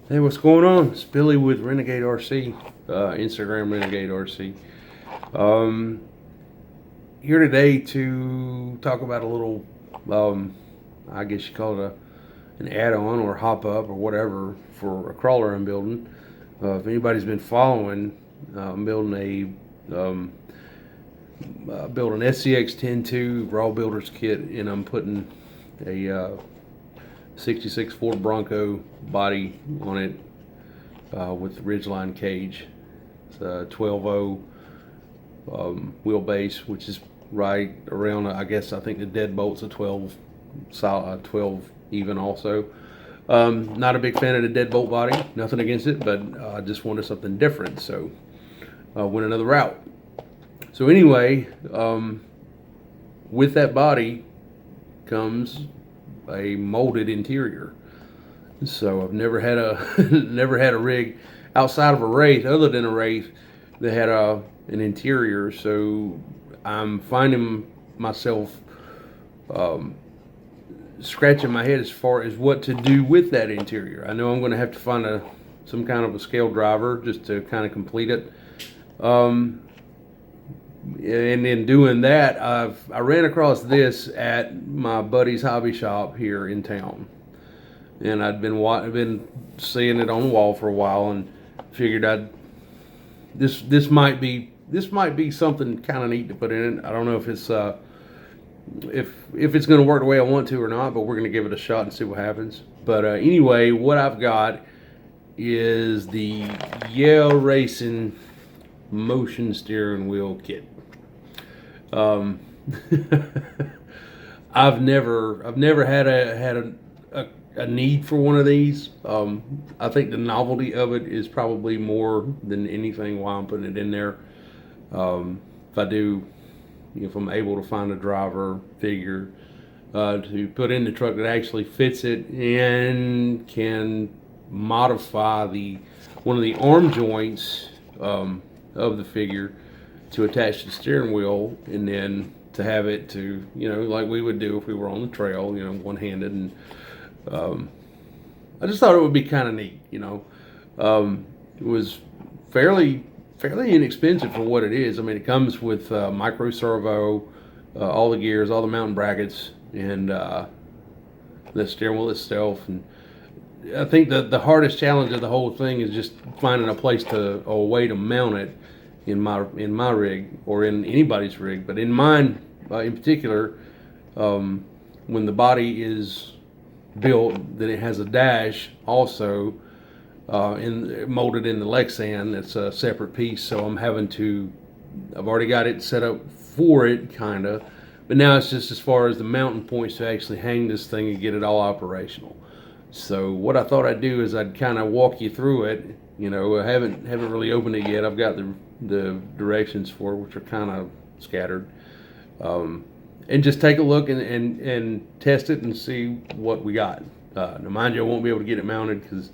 Hey, what's going on? It's Billy with Renegade RC, Instagram Renegade RC. Um, Here today to talk about a little, I guess you call it an add-on or hop-up or whatever for a crawler I'm building. If anybody's been following, I'm building building SCX10ii raw builder's kit, and I'm putting a 66 Ford Bronco body on it with ridgeline cage. It's a 12.0 wheelbase, which is right around, I think the deadbolt's a 12 solid, 12 even also. Not a big fan of the deadbolt body, nothing against it, but I just wanted something different, so went another route. So anyway, with that body comes a molded interior. So I've never had a never had a rig outside of a Wraith, other than a Wraith, that had an interior. So I'm finding myself scratching my head as far as what to do with that interior. I know I'm going to have to find some kind of a scale driver just to kind of complete it. And in doing that, I ran across this at my buddy's hobby shop here in town, and I've been seeing it on the wall for a while, and figured this might be something kind of neat to put in it. I don't know if it's if it's going to work the way I want to or not, but we're going to give it a shot and see what happens. But anyway, what I've got is the Yale Racing motion steering wheel kit. I've never had a need for one of these. I think the novelty of it is probably more than anything why I'm putting it in there. If I'm able to find a driver figure to put in the truck that actually fits it and can modify one of the arm joints of the figure to attach to the steering wheel, and then to have it to, like we would do if we were on the trail, one-handed. And I just thought it would be kind of neat. It was fairly inexpensive for what it is. I mean, it comes with micro servo, all the gears, all the mounting brackets, and the steering wheel itself. And I think the hardest challenge of the whole thing is just finding a way to mount it in my rig, or in anybody's rig, but in mine in particular. When the body is built, then it has a dash also molded in the Lexan. It's a separate piece, so I've already got it set up for it, kinda, but now it's just as far as the mounting points to actually hang this thing and get it all operational. So what I thought I'd do is I'd kind of walk you through it. I haven't really opened it yet. I've got the directions for it, which are kind of scattered, and just take a look and test it and see what we got. Now, mind you, I won't be able to get it mounted because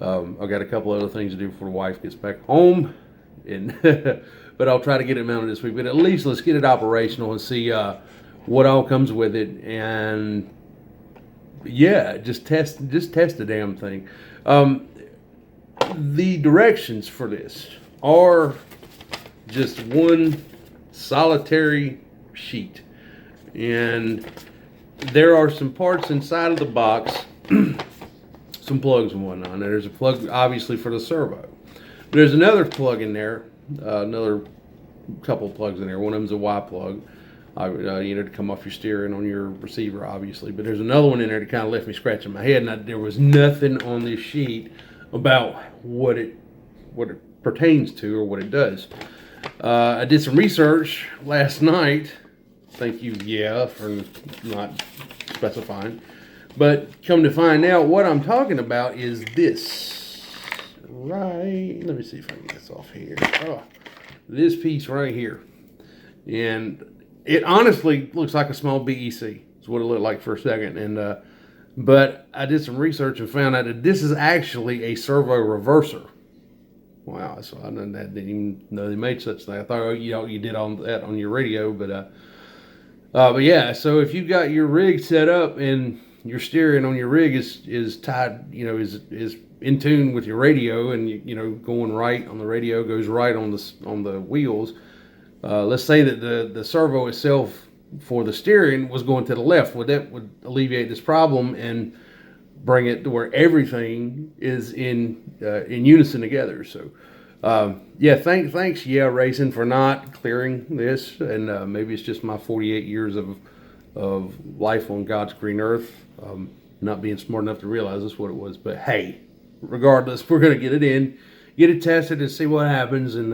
I've got a couple other things to do before the wife gets back home, and but I'll try to get it mounted this week. But at least let's get it operational and see what all comes with it, and yeah, just test the damn thing. The directions for this are just one solitary sheet, and there are some parts inside of the box, some plugs and whatnot. And there's a plug obviously for the servo. There's another plug in there, another couple plugs in there. One of them's a Y plug, to come off your steering on your receiver, obviously. But there's another one in there that kind of left me scratching my head, and there was nothing on this sheet about what it pertains to or what it does. I did some research last night. Thank you, for not specifying. But come to find out, what I'm talking about is this. Right, let me see if I can get this off here. Oh, this piece right here. And it honestly looks like a small BEC. That's what it looked like for a second. And but I did some research and found out that this is actually a servo reverser. Wow, so I didn't even know they made such thing. I thought you did on that on your radio, but yeah. So if you've got your rig set up and your steering on your rig is tied, you know, is in tune with your radio, and you know, going right on the radio goes right on the wheels. Let's say that the servo itself for the steering was going to the left. Well, that would alleviate this problem and bring it to where everything is in unison together. So yeah, thanks Yeah Racing for not clearing this, and maybe it's just my 48 years of life on God's green earth, not being smart enough to realize that's what it was. But hey, regardless, we're gonna get it in, get it tested, and see what happens, and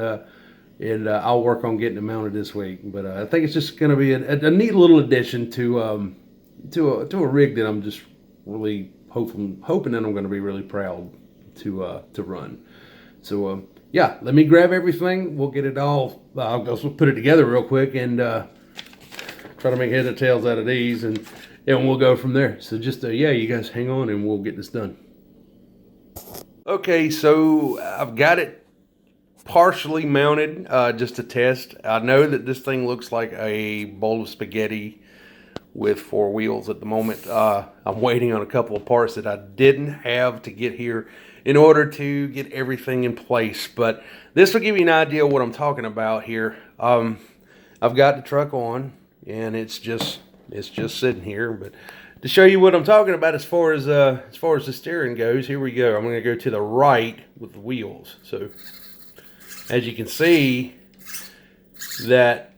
I'll work on getting it mounted this week. But I think it's just gonna be a neat little addition to a rig that I'm just really hoping that I'm going to be really proud to run. So yeah, let me grab everything. We'll get it all. I'll put it together real quick and try to make heads or tails out of these, and we'll go from there. So just yeah, you guys hang on and we'll get this done. Okay, so I've got it partially mounted just to test. I know that this thing looks like a bowl of spaghetti with 4 wheels at the moment. I'm waiting on a couple of parts that I didn't have to get here in order to get everything in place. But this will give you an idea of what I'm talking about here. I've got the truck on, and it's just sitting here. But to show you what I'm talking about as far as the steering goes, here we go. I'm going to go to the right with the wheels. So as you can see, that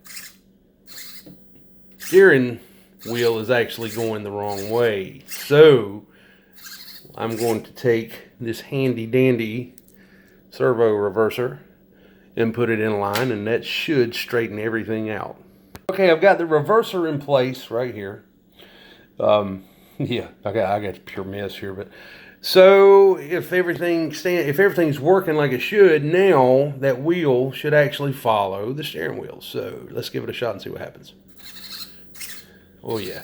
steering wheel is actually going the wrong way. So I'm going to take this handy dandy servo reverser and put it in line, and that should straighten everything out. Okay, I've got the reverser in place right here. Yeah, I got pure mess here, but so if everything's working like it should, now that wheel should actually follow the steering wheel. So let's give it a shot and see what happens. Oh yeah,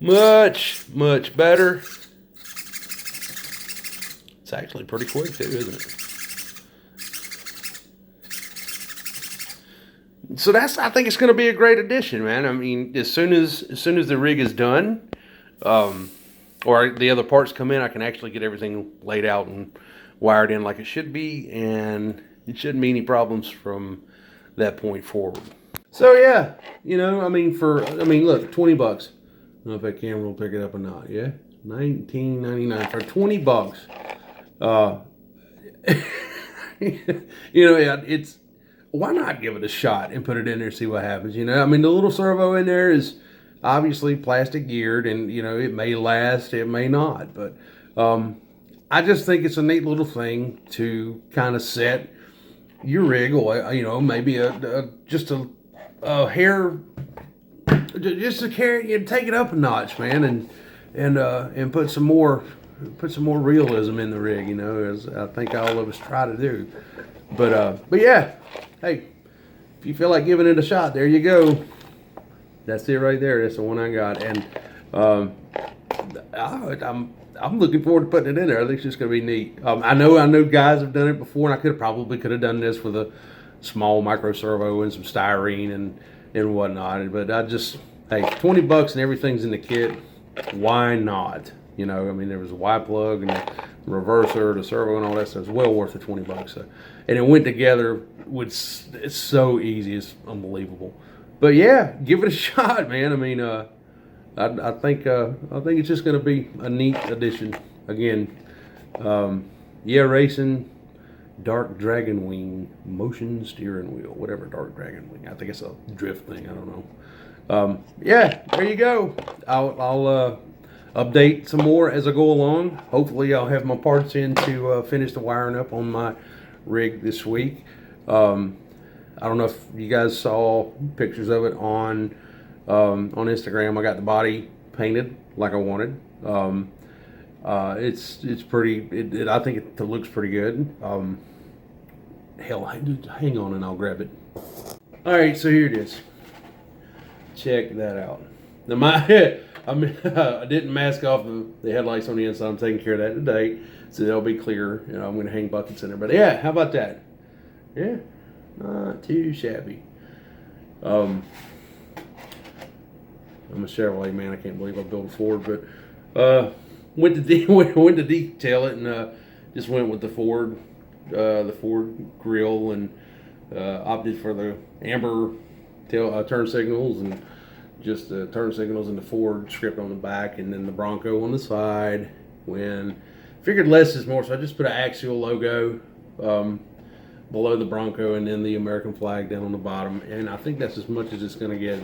much better. It's actually pretty quick too, isn't it? So I think it's going to be a great addition, man. I mean, as soon as the rig is done, or the other parts come in, I can actually get everything laid out and wired in like it should be, and it shouldn't be any problems from that point forward. So yeah, you know, I mean, look, 20 bucks. I don't know if that camera will pick it up or not. Yeah, $19.99 for 20 bucks. You know, yeah, it's, why not give it a shot and put it in there and see what happens? You know, I mean, the little servo in there is obviously plastic geared, and you know, it may last, it may not, but I just think it's a neat little thing to kind of set your rig, or you know, maybe just a hair, just to carry, you know, take it up a notch, man, and put some more realism in the rig, you know, as I think all of us try to do. But yeah, hey, if you feel like giving it a shot, there you go. That's it right there. That's the one I got, and I'm looking forward to putting it in there. I think it's just gonna be neat. I know guys have done it before, and I probably could have done this with a small micro servo and some styrene and whatnot. But hey, 20 bucks and everything's in the kit. Why not? You know, I mean, there was a Y plug and the reverser, the servo, and all that stuff. It's well worth the 20 bucks. So, and it went together it's so easy. It's unbelievable. But yeah, give it a shot, man. I mean, I think it's just going to be a neat addition. Again, yeah, Racing Dark Dragon Wing motion steering wheel, whatever, Dark Dragon Wing. I think it's a drift thing. I don't know. Yeah, there you go. I'll update some more as I go along. Hopefully, I'll have my parts in to finish the wiring up on my rig this week. I don't know if you guys saw pictures of it on Instagram. I got the body painted like I wanted. It's pretty. I think it looks pretty good. Hell, hang on and I'll grab it. All right, so here it is. Check that out. Now I didn't mask off the headlights on the inside. I'm taking care of that today, so they'll be clear. You know, I'm going to hang buckets in there. But yeah, how about that? Yeah, not too shabby. I'm a Chevrolet man. I can't believe I built a Ford, but Uh, went to detail it, and just went with the Ford grill, and opted for the amber turn signals, and just the turn signals and the Ford script on the back, and then the Bronco on the side. When figured less is more, so I just put an Axial logo below the Bronco, and then the American flag down on the bottom, and I think that's as much as it's going to get.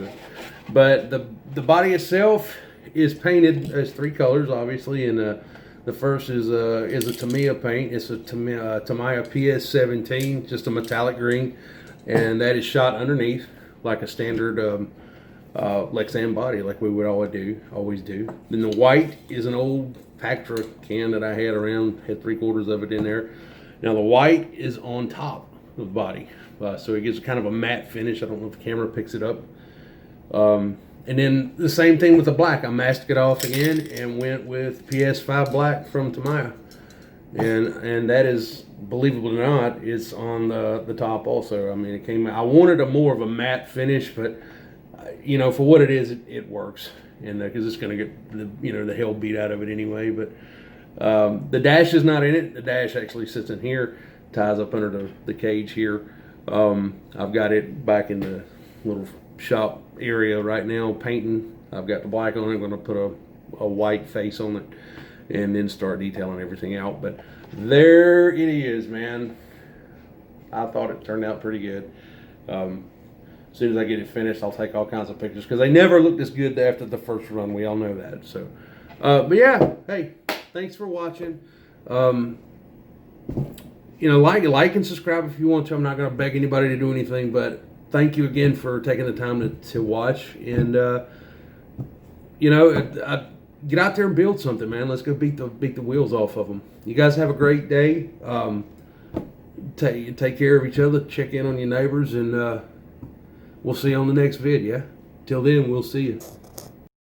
But the body itself is painted as three colors, obviously, and the first is a Tamiya paint. It's a Tamiya PS17, just a metallic green, and that is shot underneath like a standard Lexan body, like we would always do. Then the white is an old Pactra can that I had around, had 3/4 of it in there. Now the white is on top of the body, so it gives kind of a matte finish. I don't know if the camera picks it up. And then the same thing with the black. I masked it off again and went with PS5 black from Tamiya, and that is, believable or not, it's on the top also. I mean, it came. I wanted a more of a matte finish, but you know, for what it is, it works, and because it's going to get the hell beat out of it anyway. But the dash is not in it. The dash actually sits in here, ties up under the cage here. I've got it back in the little shop area right now painting. I've got the black on it. I'm going to put a white face on it and then start detailing everything out. But there it is, man. I thought it turned out pretty good. As soon as I get it finished, I'll take all kinds of pictures, because they never looked as good after the first run. We all know that. So but yeah, hey, thanks for watching. Like and subscribe if you want to. I'm not going to beg anybody to do anything, but thank you again for taking the time to watch. And get out there and build something, man. Let's go beat the wheels off of them. You guys have a great day. Take care of each other. Check in on your neighbors, and we'll see you on the next vid. Yeah. Till then, we'll see you.